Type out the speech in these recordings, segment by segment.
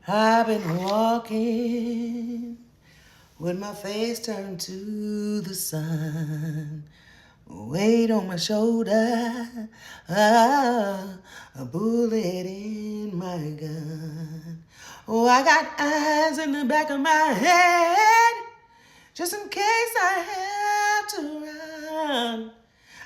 I've been walking with my face turned to the sun. Weight on my shoulder, a bullet in my gun. Oh, I got eyes in the back of my head, just in case I have to run.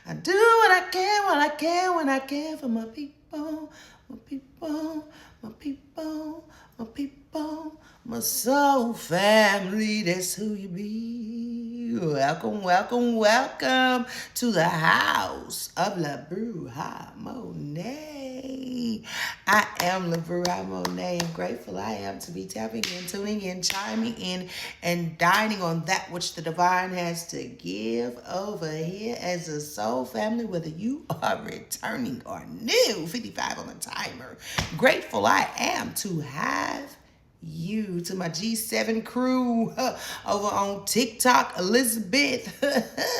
I do what I can while I can when I can for my people, my people, my people, my people, my soul family. That's who you be. Welcome, welcome, welcome to the house of La Bruja Monet. I am La Bruja Monet, and grateful I am to be tapping in, tuning in, chiming in, and dining on that which the divine has to give over here as a soul family, whether you are returning or new. 55 on the timer. Grateful I am to have you, to my G7 crew over on TikTok, Elizabeth.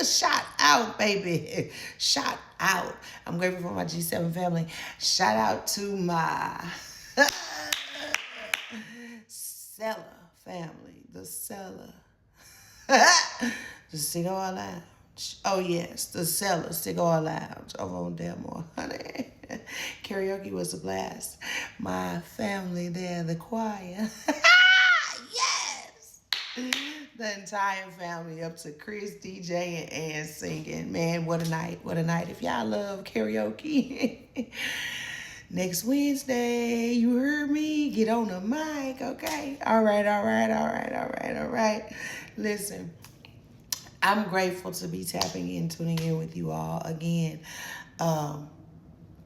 Shout out, baby. Shout out. I'm grateful for my G7 family. Shout out to my Seller family, the Seller. The Cigar Lounge. Oh, yes, the Cellar Cigar Lounge over on Delmore, honey. Karaoke was a blast. My family there, the choir. Yes! The entire family up to Chris, DJ, and singing. Man, what a night. What a night. If y'all love karaoke, next Wednesday, you heard me, get on the mic, okay? All right. Listen, I'm grateful to be tapping in, tuning in with you all again.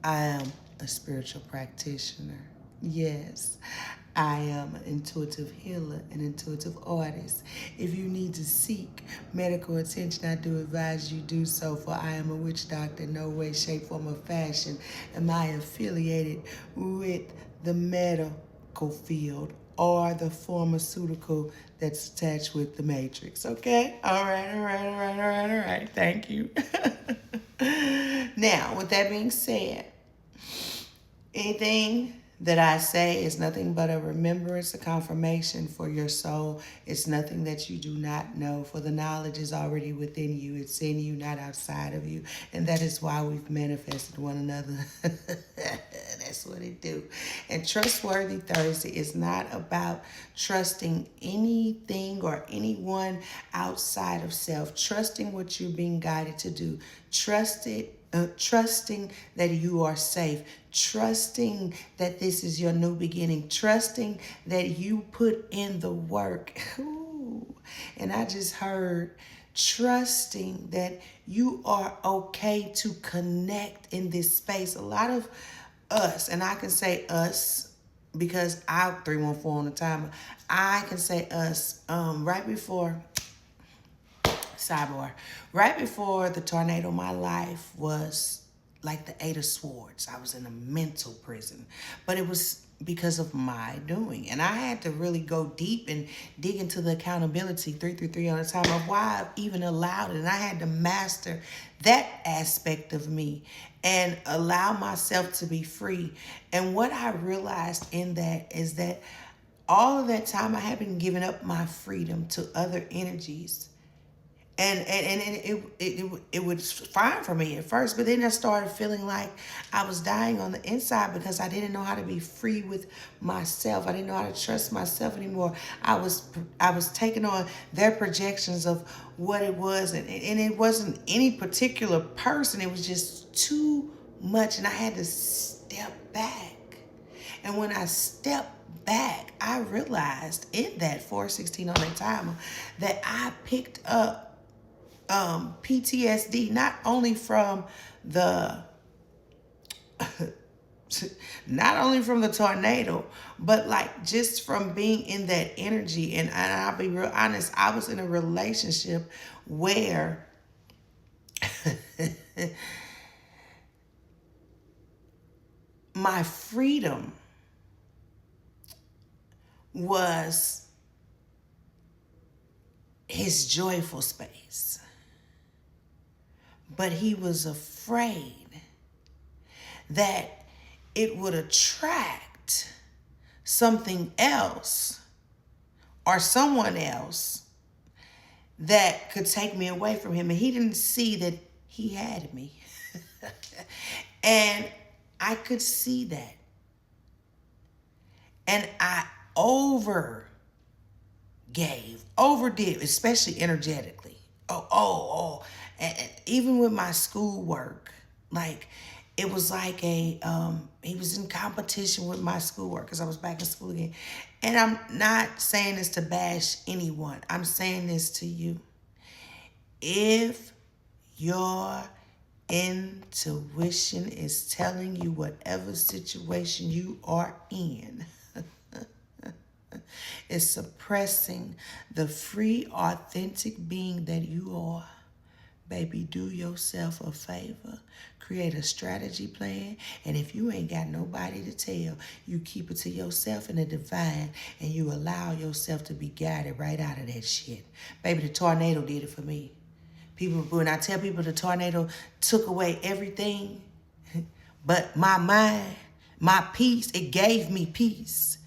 I am a spiritual practitioner. Yes, I am an intuitive healer, an intuitive artist. If you need to seek medical attention, I do advise you do so, for I am a witch doctor. No way, shape, form, or fashion am I affiliated with the medical field or the pharmaceutical that's attached with the matrix. Okay? All right. Thank you. Now, with that being said, anything that I say is nothing but a remembrance, a confirmation for your soul. It's nothing that you do not know, for the knowledge is already within you. It's in you, not outside of you. And that is why we've manifested one another. That's what it do. And Trustworthy Thursday is not about trusting anything or anyone outside of self. Trusting what you're being guided to do. Trusting that you are safe, trusting that this is your new beginning, trusting that you put in the work. Ooh. And I just heard trusting that you are okay to connect in this space. A lot of us, and I can say us because I'm 314 on the timer, I can say us right before sidebar. Right before the tornado, my life was like the Eight of Swords. I was in a mental prison, but it was because of my doing. And I had to really go deep and dig into the accountability 333 on the time of why I even allowed it. And I had to master that aspect of me and allow myself to be free. And what I realized in that is that all of that time I had been giving up my freedom to other energies. And it was fine for me at first, but then I started feeling like I was dying on the inside because I didn't know how to be free with myself. I didn't know how to trust myself anymore. I was taking on their projections of what it was, and it wasn't any particular person. It was just too much, and I had to step back. And when I stepped back, I realized in that 416 on the timer that I picked up PTSD, not only from the tornado, but like just from being in that energy. And I'll be real honest, I was in a relationship where my freedom was his joyful space. But he was afraid that it would attract something else or someone else that could take me away from him. And he didn't see that he had me. And I could see that. And I overdid, especially energetically. And even with my schoolwork, like, it was like he was in competition with my schoolwork because I was back in school again. And I'm not saying this to bash anyone. I'm saying this to you. If your intuition is telling you whatever situation you are in is suppressing the free, authentic being that you are, baby, do yourself a favor. Create a strategy plan. And if you ain't got nobody to tell, you keep it to yourself and the divine, and you allow yourself to be guided right out of that shit. Baby, the tornado did it for me. When I tell people the tornado took away everything, but my mind, my peace, it gave me peace.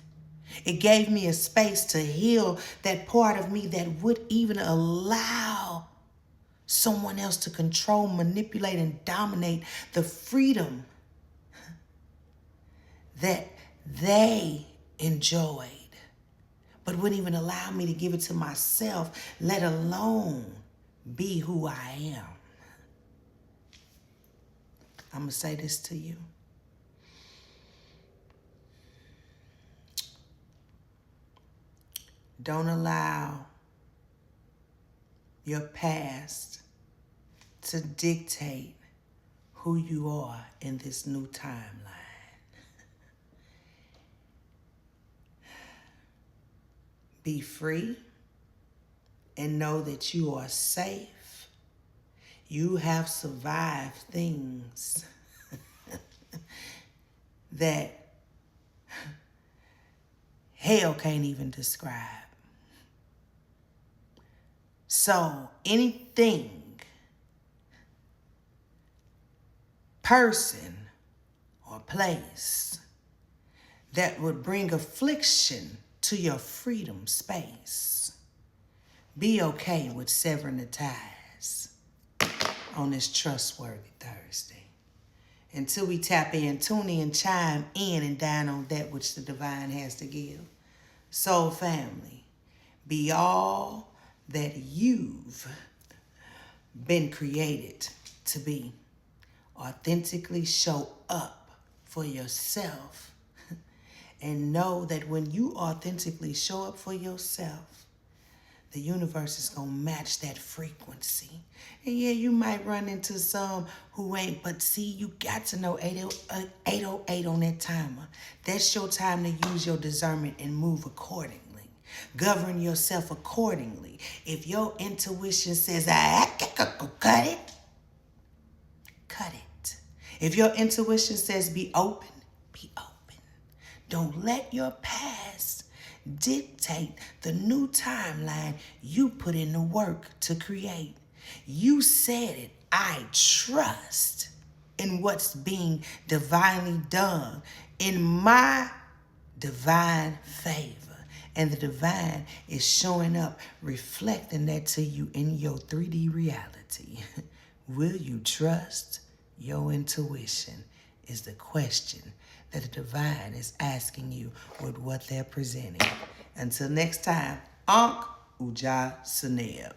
It gave me a space to heal that part of me that would even allow someone else to control, manipulate, and dominate the freedom that they enjoyed, but wouldn't even allow me to give it to myself, let alone be who I am. I'm going to say this to you. Don't allow your past to dictate who you are in this new timeline. Be free and know that you are safe. You have survived things that hell can't even describe. So anything, person, or place that would bring affliction to your freedom space, be okay with severing the ties on this trustworthy Thursday. Until we tap in, tune in, chime in, and dine on that which the divine has to give. Soul family, be all that you've been created to be. Authentically show up for yourself. And know that when you authentically show up for yourself, the universe is going to match that frequency. And yeah, you might run into some who ain't, but see, you got to know 808 on that timer. That's your time to use your discernment and move accordingly. Govern yourself accordingly. If your intuition says, cut it, cut it. If your intuition says be open, be open. Don't let your past dictate the new timeline you put in the work to create. You said it. I trust in what's being divinely done in my divine favor. And the divine is showing up, reflecting that to you in your 3D reality. Will you trust your intuition is the question that the divine is asking you with what they're presenting. Until next time, Ankh Uja Suneb.